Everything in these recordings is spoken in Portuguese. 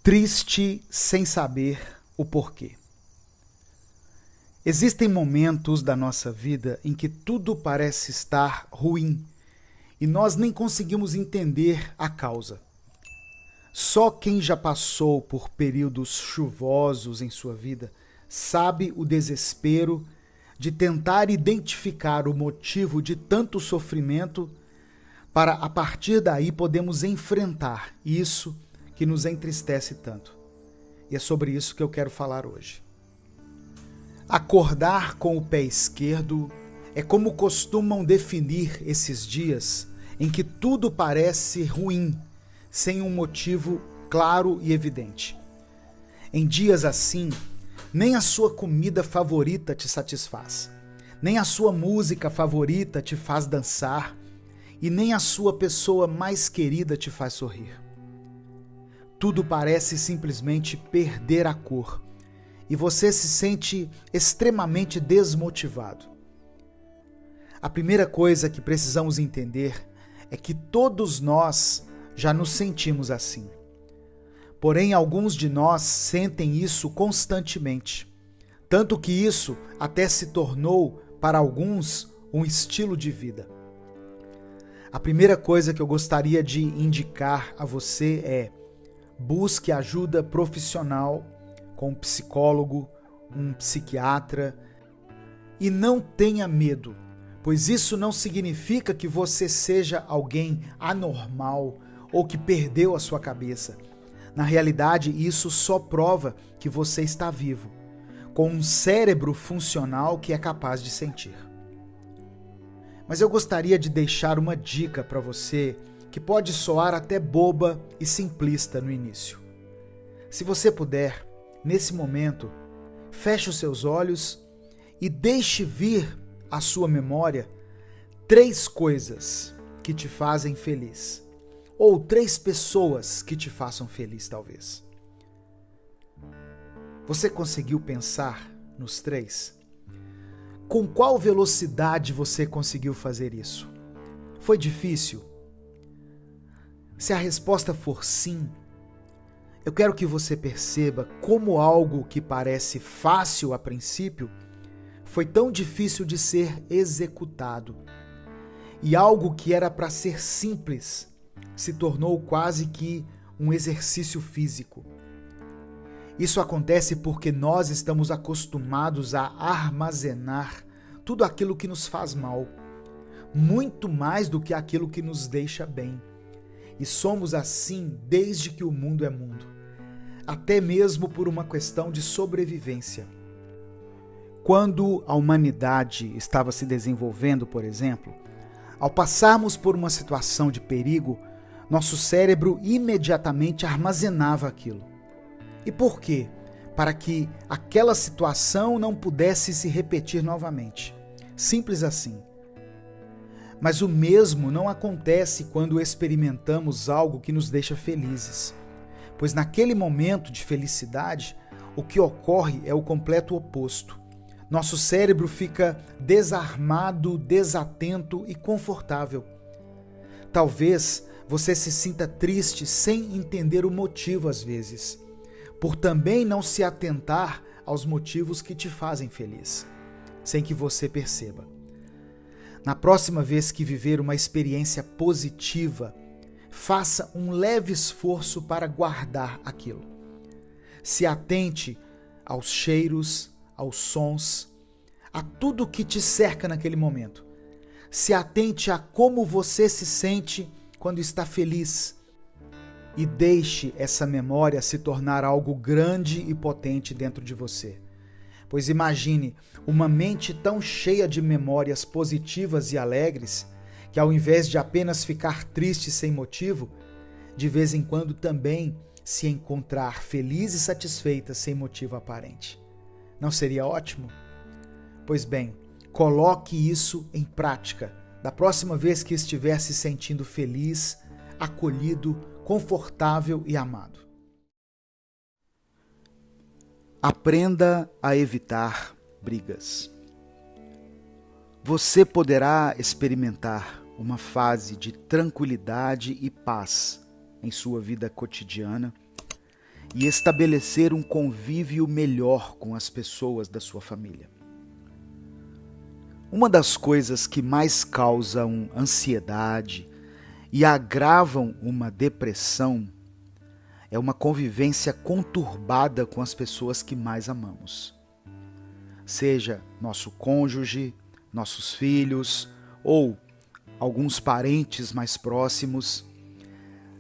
Triste sem saber o porquê. Existem momentos da nossa vida em que tudo parece estar ruim e nós nem conseguimos entender a causa. Só quem já passou por períodos chuvosos em sua vida sabe o desespero de tentar identificar o motivo de tanto sofrimento para, a partir daí, podermos enfrentar isso que nos entristece tanto. E é sobre isso que eu quero falar hoje. Acordar com o pé esquerdo é como costumam definir esses dias em que tudo parece ruim, sem um motivo claro e evidente. Em dias assim, nem a sua comida favorita te satisfaz, nem a sua música favorita te faz dançar e nem a sua pessoa mais querida te faz sorrir. Tudo parece simplesmente perder a cor e você se sente extremamente desmotivado. A primeira coisa que precisamos entender é que todos nós já nos sentimos assim. Porém, alguns de nós sentem isso constantemente, tanto que isso até se tornou, para alguns, um estilo de vida. A primeira coisa que eu gostaria de indicar a você é: busque ajuda profissional com um psicólogo, um psiquiatra, e não tenha medo, pois isso não significa que você seja alguém anormal ou que perdeu a sua cabeça. Na realidade, isso só prova que você está vivo, com um cérebro funcional que é capaz de sentir. Mas eu gostaria de deixar uma dica para você que pode soar até boba e simplista no início. Se você puder, nesse momento, feche os seus olhos e deixe vir à sua memória 3 coisas que te fazem feliz. Ou 3 pessoas que te façam feliz, talvez. Você conseguiu pensar nos 3? Com qual velocidade você conseguiu fazer isso? Foi difícil? Se a resposta for sim, eu quero que você perceba como algo que parece fácil a princípio foi tão difícil de ser executado. E algo que era para ser simples se tornou quase que um exercício físico. Isso acontece porque nós estamos acostumados a armazenar tudo aquilo que nos faz mal, muito mais do que aquilo que nos deixa bem. E somos assim desde que o mundo é mundo, até mesmo por uma questão de sobrevivência. Quando a humanidade estava se desenvolvendo, por exemplo, ao passarmos por uma situação de perigo, nosso cérebro imediatamente armazenava aquilo. E por quê? Para que aquela situação não pudesse se repetir novamente. Simples assim. Mas o mesmo não acontece quando experimentamos algo que nos deixa felizes. Pois naquele momento de felicidade, o que ocorre é o completo oposto. Nosso cérebro fica desarmado, desatento e confortável. Talvez você se sinta triste sem entender o motivo às vezes, por também não se atentar aos motivos que te fazem feliz, sem que você perceba. Na próxima vez que viver uma experiência positiva, faça um leve esforço para guardar aquilo. Se atente aos cheiros, aos sons, a tudo que te cerca naquele momento. Se atente a como você se sente quando está feliz e deixe essa memória se tornar algo grande e potente dentro de você. Pois imagine uma mente tão cheia de memórias positivas e alegres que, ao invés de apenas ficar triste sem motivo, de vez em quando também se encontrar feliz e satisfeita sem motivo aparente. Não seria ótimo? Pois bem, coloque isso em prática da próxima vez que estiver se sentindo feliz, acolhido, confortável e amado. Aprenda a evitar brigas. Você poderá experimentar uma fase de tranquilidade e paz em sua vida cotidiana e estabelecer um convívio melhor com as pessoas da sua família. Uma das coisas que mais causam ansiedade e agravam uma depressão é uma convivência conturbada com as pessoas que mais amamos. Seja nosso cônjuge, nossos filhos ou alguns parentes mais próximos.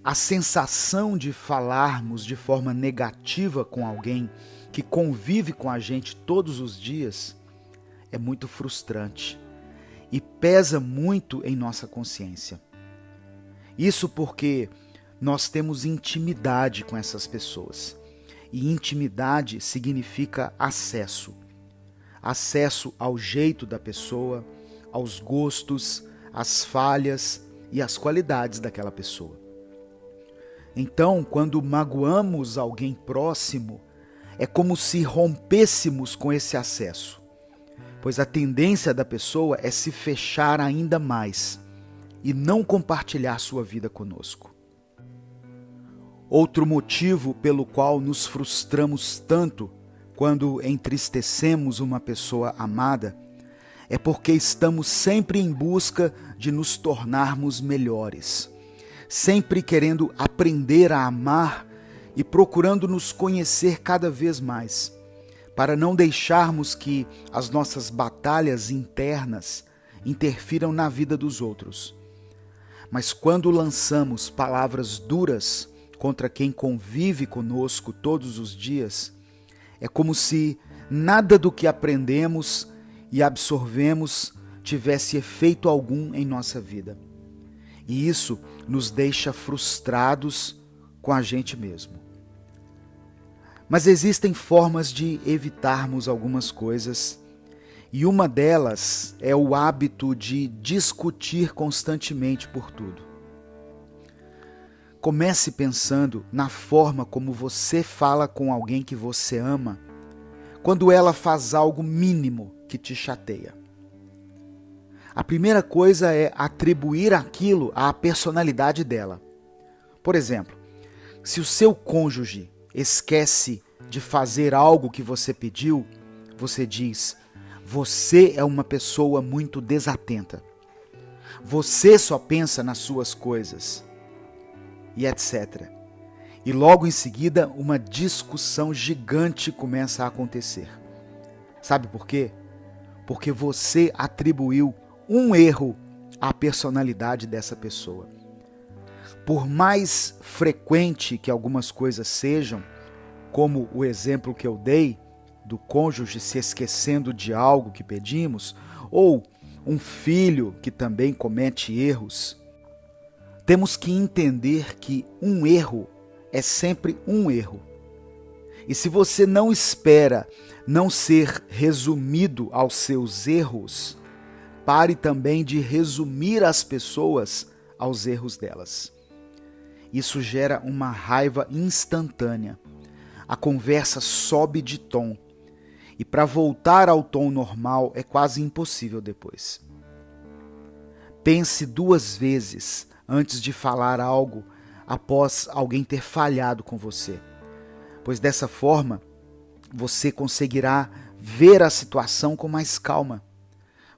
A sensação de falarmos de forma negativa com alguém que convive com a gente todos os dias é muito frustrante e pesa muito em nossa consciência. Isso porque nós temos intimidade com essas pessoas. E intimidade significa acesso. Acesso ao jeito da pessoa, aos gostos, às falhas e às qualidades daquela pessoa. Então, quando magoamos alguém próximo, é como se rompêssemos com esse acesso, pois a tendência da pessoa é se fechar ainda mais e não compartilhar sua vida conosco. Outro motivo pelo qual nos frustramos tanto quando entristecemos uma pessoa amada é porque estamos sempre em busca de nos tornarmos melhores, sempre querendo aprender a amar e procurando nos conhecer cada vez mais, para não deixarmos que as nossas batalhas internas interfiram na vida dos outros. Mas quando lançamos palavras duras contra quem convive conosco todos os dias, é como se nada do que aprendemos e absorvemos tivesse efeito algum em nossa vida. E isso nos deixa frustrados com a gente mesmo. Mas existem formas de evitarmos algumas coisas, e uma delas é o hábito de discutir constantemente por tudo. Comece pensando na forma como você fala com alguém que você ama, quando ela faz algo mínimo que te chateia. A primeira coisa é atribuir aquilo à personalidade dela. Por exemplo, se o seu cônjuge esquece de fazer algo que você pediu, você diz: você é uma pessoa muito desatenta. Você só pensa nas suas coisas. E etc. E logo em seguida, uma discussão gigante começa a acontecer. Sabe por quê? Porque você atribuiu um erro à personalidade dessa pessoa. Por mais frequente que algumas coisas sejam, como o exemplo que eu dei, do cônjuge se esquecendo de algo que pedimos, ou um filho que também comete erros, temos que entender que um erro é sempre um erro. E se você não espera não ser resumido aos seus erros, pare também de resumir as pessoas aos erros delas. Isso gera uma raiva instantânea. A conversa sobe de tom. E para voltar ao tom normal é quase impossível depois. Pense 2 vezes antes de falar algo após alguém ter falhado com você, pois dessa forma você conseguirá ver a situação com mais calma.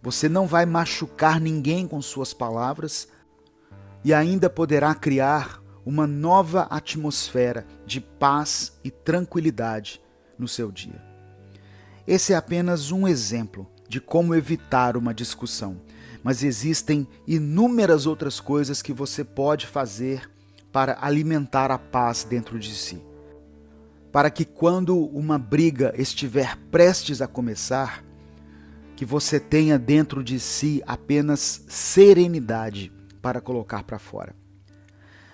Você não vai machucar ninguém com suas palavras e ainda poderá criar uma nova atmosfera de paz e tranquilidade no seu dia. Esse é apenas um exemplo de como evitar uma discussão, mas existem inúmeras outras coisas que você pode fazer para alimentar a paz dentro de si. Para que quando uma briga estiver prestes a começar, que você tenha dentro de si apenas serenidade para colocar para fora.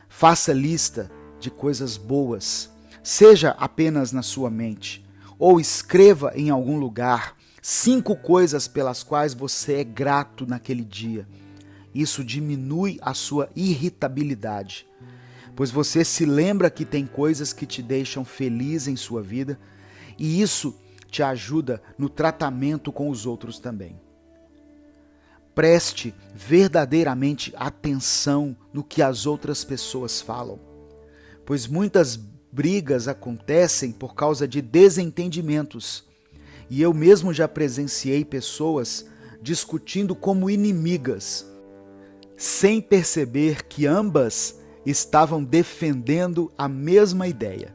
Faça lista de coisas boas, seja apenas na sua mente, ou escreva em algum lugar 5 coisas pelas quais você é grato naquele dia. Isso diminui a sua irritabilidade, pois você se lembra que tem coisas que te deixam feliz em sua vida, e isso te ajuda no tratamento com os outros também. Preste verdadeiramente atenção no que as outras pessoas falam, pois muitas brigas acontecem por causa de desentendimentos. E eu mesmo já presenciei pessoas discutindo como inimigas, sem perceber que ambas estavam defendendo a mesma ideia.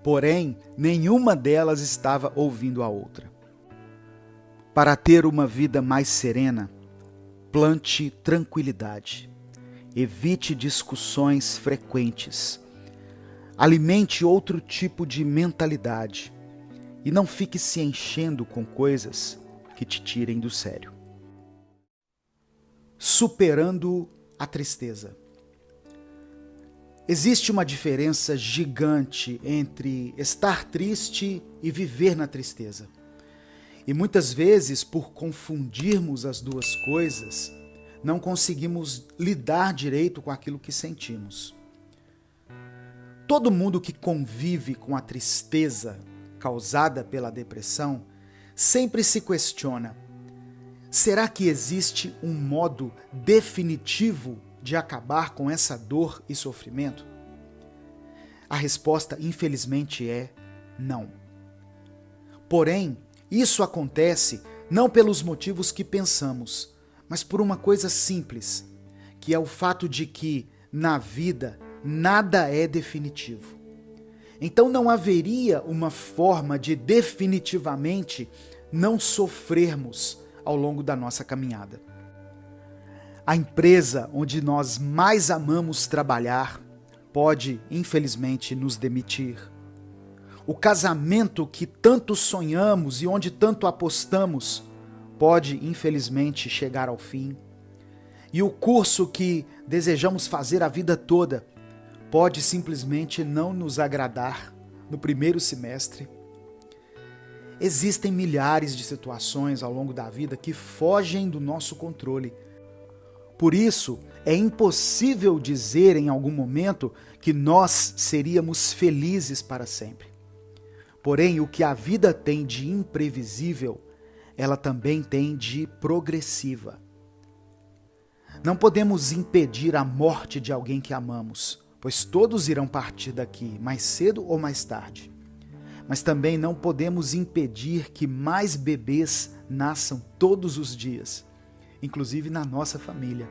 Porém, nenhuma delas estava ouvindo a outra. Para ter uma vida mais serena, plante tranquilidade. Evite discussões frequentes. Alimente outro tipo de mentalidade. E não fique se enchendo com coisas que te tirem do sério. Superando a tristeza. Existe uma diferença gigante entre estar triste e viver na tristeza. E muitas vezes, por confundirmos as duas coisas, não conseguimos lidar direito com aquilo que sentimos. Todo mundo que convive com a tristeza causada pela depressão sempre se questiona: será que existe um modo definitivo de acabar com essa dor e sofrimento? A resposta, infelizmente, é não. Porém, isso acontece não pelos motivos que pensamos, mas por uma coisa simples, que é o fato de que, na vida, nada é definitivo. Então não haveria uma forma de definitivamente não sofrermos ao longo da nossa caminhada. A empresa onde nós mais amamos trabalhar pode, infelizmente, nos demitir. O casamento que tanto sonhamos e onde tanto apostamos pode, infelizmente, chegar ao fim. E o curso que desejamos fazer a vida toda pode simplesmente não nos agradar no primeiro semestre. Existem milhares de situações ao longo da vida que fogem do nosso controle. Por isso, é impossível dizer em algum momento que nós seríamos felizes para sempre. Porém, o que a vida tem de imprevisível, ela também tem de progressiva. Não podemos impedir a morte de alguém que amamos, pois todos irão partir daqui, mais cedo ou mais tarde. Mas também não podemos impedir que mais bebês nasçam todos os dias, inclusive na nossa família.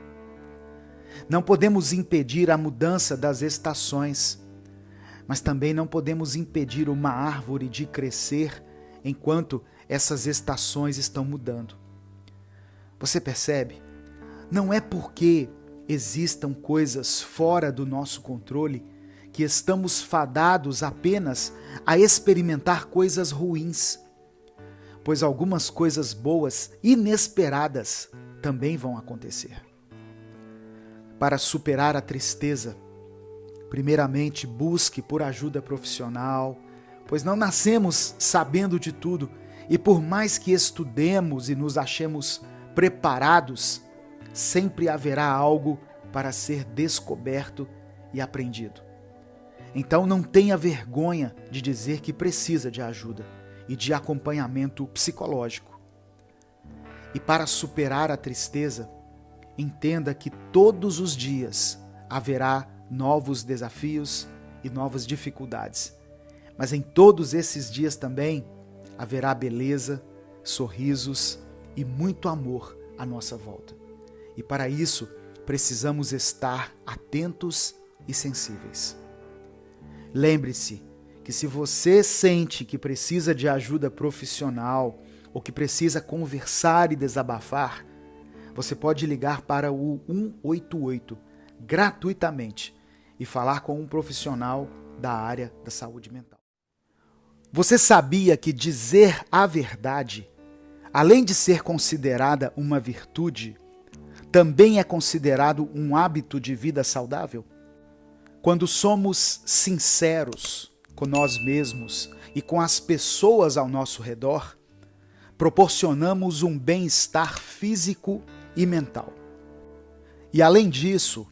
Não podemos impedir a mudança das estações, mas também não podemos impedir uma árvore de crescer enquanto essas estações estão mudando. Você percebe? Não é porque existam coisas fora do nosso controle que estamos fadados apenas a experimentar coisas ruins, pois algumas coisas boas, inesperadas, também vão acontecer. Para superar a tristeza, primeiramente busque por ajuda profissional, pois não nascemos sabendo de tudo e por mais que estudemos e nos achemos preparados, sempre haverá algo para ser descoberto e aprendido. Então não tenha vergonha de dizer que precisa de ajuda e de acompanhamento psicológico. E para superar a tristeza, entenda que todos os dias haverá novos desafios e novas dificuldades. Mas em todos esses dias também haverá beleza, sorrisos e muito amor à nossa volta. E para isso, precisamos estar atentos e sensíveis. Lembre-se que se você sente que precisa de ajuda profissional ou que precisa conversar e desabafar, você pode ligar para o 188 gratuitamente e falar com um profissional da área da saúde mental. Você sabia que dizer a verdade, além de ser considerada uma virtude, também é considerado um hábito de vida saudável? Quando somos sinceros com nós mesmos e com as pessoas ao nosso redor, proporcionamos um bem-estar físico e mental. E além disso,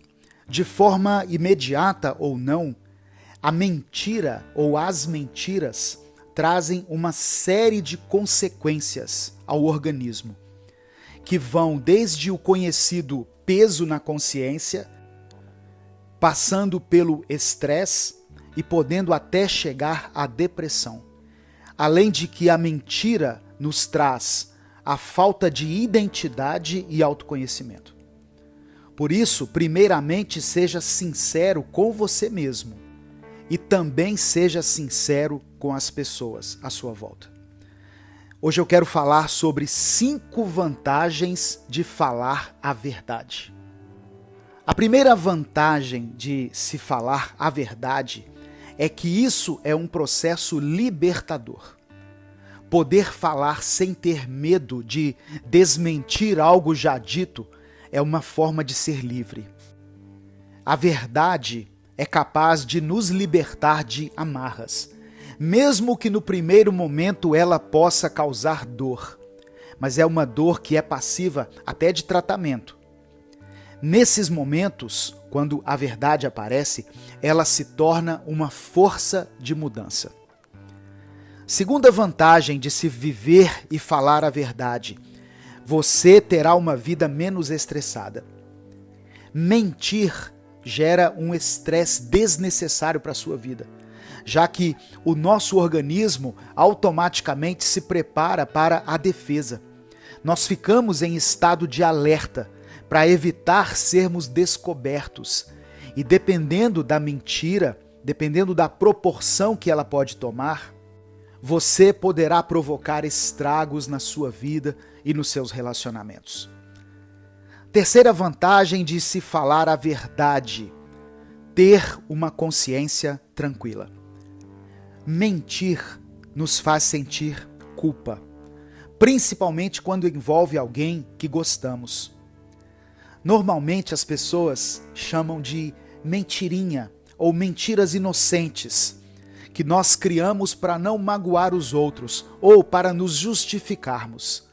de forma imediata ou não, a mentira ou as mentiras trazem uma série de consequências ao organismo, que vão desde o conhecido peso na consciência, passando pelo estresse e podendo até chegar à depressão. Além de que a mentira nos traz a falta de identidade e autoconhecimento. Por isso, primeiramente, seja sincero com você mesmo e também seja sincero com as pessoas à sua volta. Hoje eu quero falar sobre 5 vantagens de falar a verdade. A primeira vantagem de se falar a verdade é que isso é um processo libertador. Poder falar sem ter medo de desmentir algo já dito é uma forma de ser livre. A verdade é capaz de nos libertar de amarras, mesmo que no primeiro momento ela possa causar dor, mas é uma dor que é passiva até de tratamento. Nesses momentos, quando a verdade aparece, ela se torna uma força de mudança. Segunda vantagem de se viver e falar a verdade: você terá uma vida menos estressada. Mentir gera um estresse desnecessário para a sua vida, já que o nosso organismo automaticamente se prepara para a defesa. Nós ficamos em estado de alerta para evitar sermos descobertos. E dependendo da mentira, dependendo da proporção que ela pode tomar, você poderá provocar estragos na sua vida e nos seus relacionamentos. Terceira vantagem de se falar a verdade: ter uma consciência tranquila. Mentir nos faz sentir culpa, principalmente quando envolve alguém que gostamos. Normalmente as pessoas chamam de mentirinha ou mentiras inocentes, que nós criamos para não magoar os outros ou para nos justificarmos.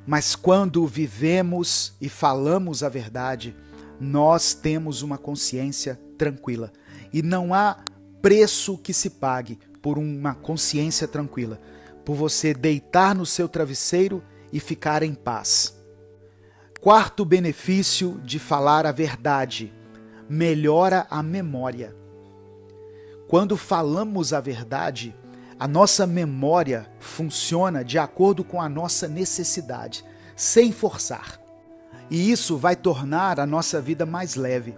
Mas quando vivemos e falamos a verdade, nós temos uma consciência tranquila. E não há preço que se pague por uma consciência tranquila, por você deitar no seu travesseiro e ficar em paz. Quarto benefício de falar a verdade: melhora a memória. Quando falamos a verdade, a nossa memória funciona de acordo com a nossa necessidade, sem forçar. E isso vai tornar a nossa vida mais leve.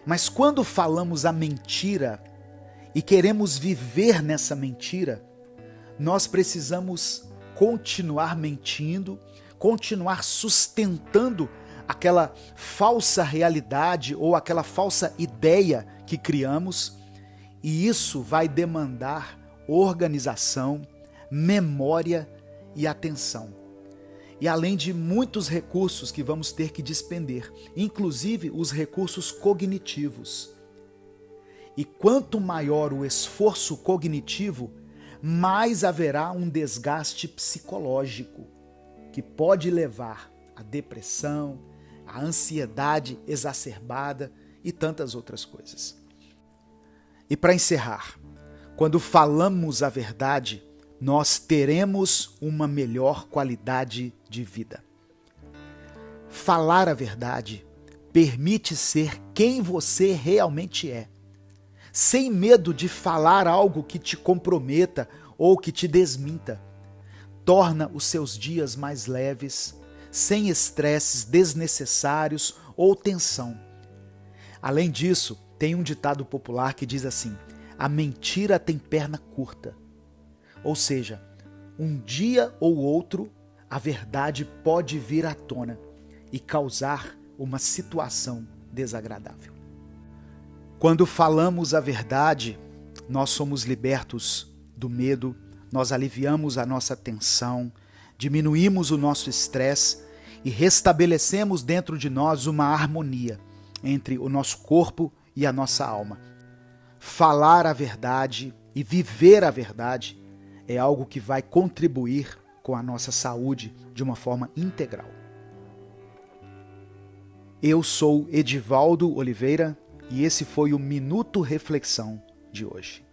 Mas quando falamos a mentira e queremos viver nessa mentira, nós precisamos continuar mentindo, continuar sustentando aquela falsa realidade ou aquela falsa ideia que criamos, e isso vai demandar organização, memória e atenção. E além de muitos recursos que vamos ter que despender, inclusive os recursos cognitivos. E quanto maior o esforço cognitivo, mais haverá um desgaste psicológico, que pode levar à depressão, à ansiedade exacerbada e tantas outras coisas. E para encerrar, quando falamos a verdade, nós teremos uma melhor qualidade de vida. Falar a verdade permite ser quem você realmente é, sem medo de falar algo que te comprometa ou que te desminta. Torna os seus dias mais leves, sem estresses desnecessários ou tensão. Além disso, tem um ditado popular que diz assim: a mentira tem perna curta. Ou seja, um dia ou outro, a verdade pode vir à tona e causar uma situação desagradável. Quando falamos a verdade, nós somos libertos do medo, nós aliviamos a nossa tensão, diminuímos o nosso estresse e restabelecemos dentro de nós uma harmonia entre o nosso corpo e a nossa alma. Falar a verdade e viver a verdade é algo que vai contribuir com a nossa saúde de uma forma integral. Eu sou Edivaldo Oliveira e esse foi o Minuto Reflexão de hoje.